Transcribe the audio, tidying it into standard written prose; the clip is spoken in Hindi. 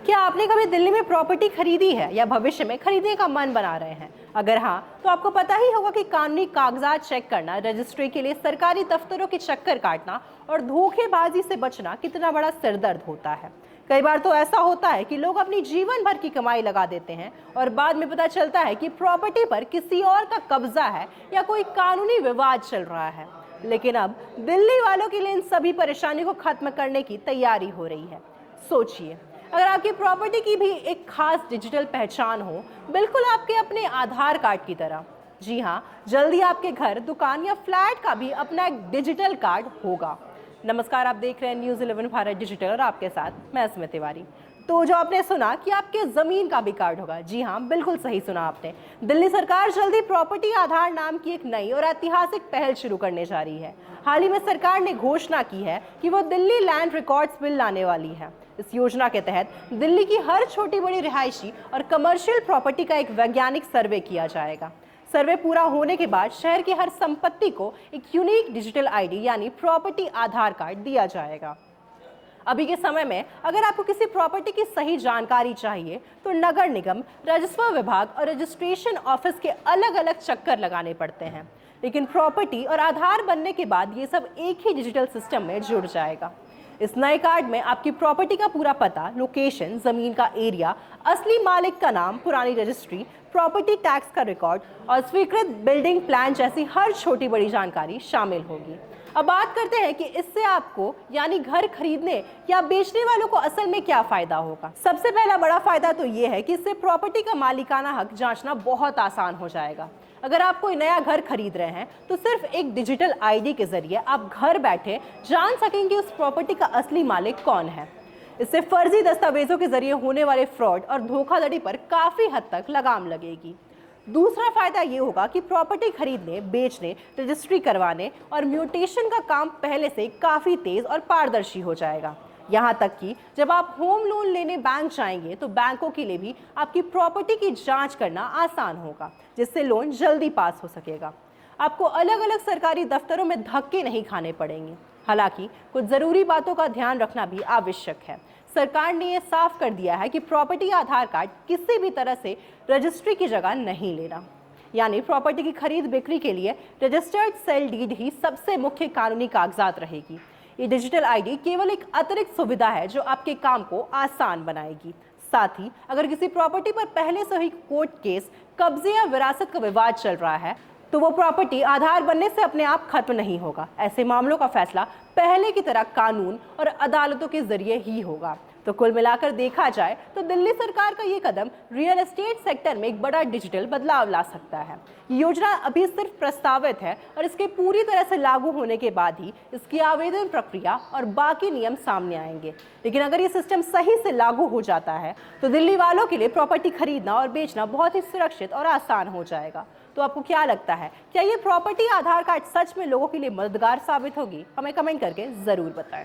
क्या आपने कभी दिल्ली में प्रॉपर्टी खरीदी है या भविष्य में खरीदने का मन बना रहे हैं? अगर हाँ, तो आपको पता ही होगा कि कानूनी कागजात चेक करना, रजिस्ट्री के लिए सरकारी दफ्तरों के चक्कर काटना और धोखेबाजी से बचना कितना बड़ा सिरदर्द होता है। कई बार तो ऐसा होता है कि लोग अपनी जीवन भर की कमाई लगा देते हैं और बाद में पता चलता है कि प्रॉपर्टी पर किसी और का कब्जा है या कोई कानूनी विवाद चल रहा है। लेकिन अब दिल्ली वालों के लिए इन सभी परेशानियों को खत्म करने की तैयारी हो रही है। सोचिए, अगर आपकी प्रॉपर्टी की भी एक खास डिजिटल पहचान हो, बिल्कुल आपके अपने आधार कार्ड की तरह। जी हाँ, जल्दी आपके घर, दुकान या फ्लैट का भी अपना एक डिजिटल कार्ड होगा। नमस्कार, आप देख रहे हैं न्यूज़ 11 भारत डिजिटल और आपके साथ मैं स्मित तिवारी। तो जो आपने सुना कि आपके ज़मीन का भी कार्ड होगा, जी हाँ, बिल्कुल सही सुना आपने। दिल्ली सरकार जल्दी प्रॉपर्टी आधार नाम की एक नई और ऐतिहासिक पहल शुरू करने जा रही है। हाल ही में सरकार ने घोषणा की है कि वो दिल्ली लैंड रिकॉर्ड्स बिल लाने वाली है। इस योजना के तहत दिल्ली की हर छोटी बड़ी रिहायशी और कमर्शियल प्रॉपर्टी का एक वैज्ञानिक सर्वे किया जाएगा। सर्वे पूरा होने के बाद शहर की हर संपत्ति को एक यूनिक डिजिटल आईडी यानी प्रॉपर्टी आधार कार्ड दिया जाएगा। अभी के समय में अगर आपको किसी प्रॉपर्टी की सही जानकारी चाहिए तो नगर निगम, राजस्व विभाग और रजिस्ट्रेशन ऑफिस के अलग अलग चक्कर लगाने पड़ते हैं। लेकिन प्रॉपर्टी और आधार बनने के बाद ये सब एक ही डिजिटल सिस्टम में जुड़ जाएगा। इस नए कार्ड में आपकी प्रॉपर्टी का पूरा पता, लोकेशन, जमीन का एरिया, असली मालिक का नाम, पुरानी रजिस्ट्री, प्रॉपर्टी टैक्स का रिकॉर्ड और स्वीकृत बिल्डिंग प्लान जैसी हर छोटी बड़ी जानकारी शामिल होगी। अब बात करते हैं कि इससे आपको यानी घर खरीदने या बेचने वालों को असल में क्या फायदा होगा। सबसे पहला बड़ा फायदा तो ये है कि इससे प्रॉपर्टी का मालिकाना हक जांचना बहुत आसान हो जाएगा। अगर आप कोई नया घर खरीद रहे हैं तो सिर्फ एक डिजिटल आईडी के जरिए आप घर बैठे जान सकेंगे उस प्रॉपर्टी का असली मालिक कौन है। इससे फर्जी दस्तावेजों के जरिए होने वाले फ्रॉड और धोखाधड़ी पर काफी हद तक लगाम लगेगी। दूसरा फायदा ये होगा कि प्रॉपर्टी खरीदने, बेचने, रजिस्ट्री करवाने और म्यूटेशन का काम पहले से काफी तेज और पारदर्शी हो जाएगा। यहाँ तक कि जब आप होम लोन लेने बैंक जाएंगे तो बैंकों के लिए भी आपकी प्रॉपर्टी की जांच करना आसान होगा, जिससे लोन जल्दी पास हो सकेगा। आपको अलग अलग सरकारी दफ्तरों में धक्के नहीं खाने पड़ेंगे। हालांकि कुछ जरूरी बातों का ध्यान रखना भी आवश्यक है। सरकार ने यह साफ कर दिया है कि प्रॉपर्टी आधार कार्ड किसी भी तरह से रजिस्ट्री की जगह नहीं लेना। यानी प्रॉपर्टी की खरीद बिक्री के लिए रजिस्टर्ड सेल डीड ही सबसे मुख्य कानूनी कागजात रहेगी। ये डिजिटल आईडी केवल एक अतिरिक्त सुविधा है जो आपके काम को आसान बनाएगी। साथ ही अगर किसी प्रॉपर्टी पर पहले से ही कोर्ट केस, कब्जे या विरासत का विवाद चल रहा है तो वो प्रॉपर्टी आधार बनने से अपने आप खत्म नहीं होगा। ऐसे मामलों का फैसला पहले की तरह कानून और अदालतों के जरिए ही होगा। तो कुल मिलाकर देखा जाए तो दिल्ली सरकार का ये कदम रियल एस्टेट सेक्टर में एक बड़ा डिजिटल बदलाव ला सकता है। ये योजना अभी सिर्फ प्रस्तावित है और इसके पूरी तरह से लागू होने के बाद ही इसकी आवेदन प्रक्रिया और बाकी नियम सामने आएंगे। लेकिन अगर ये सिस्टम सही से लागू हो जाता है तो दिल्ली वालों के लिए प्रॉपर्टी खरीदना और बेचना बहुत ही सुरक्षित और आसान हो जाएगा। तो आपको क्या लगता है, क्या ये प्रॉपर्टी आधार कार्ड सच में लोगों के लिए मददगार साबित होगी? हमें कमेंट करके जरूर बताएं।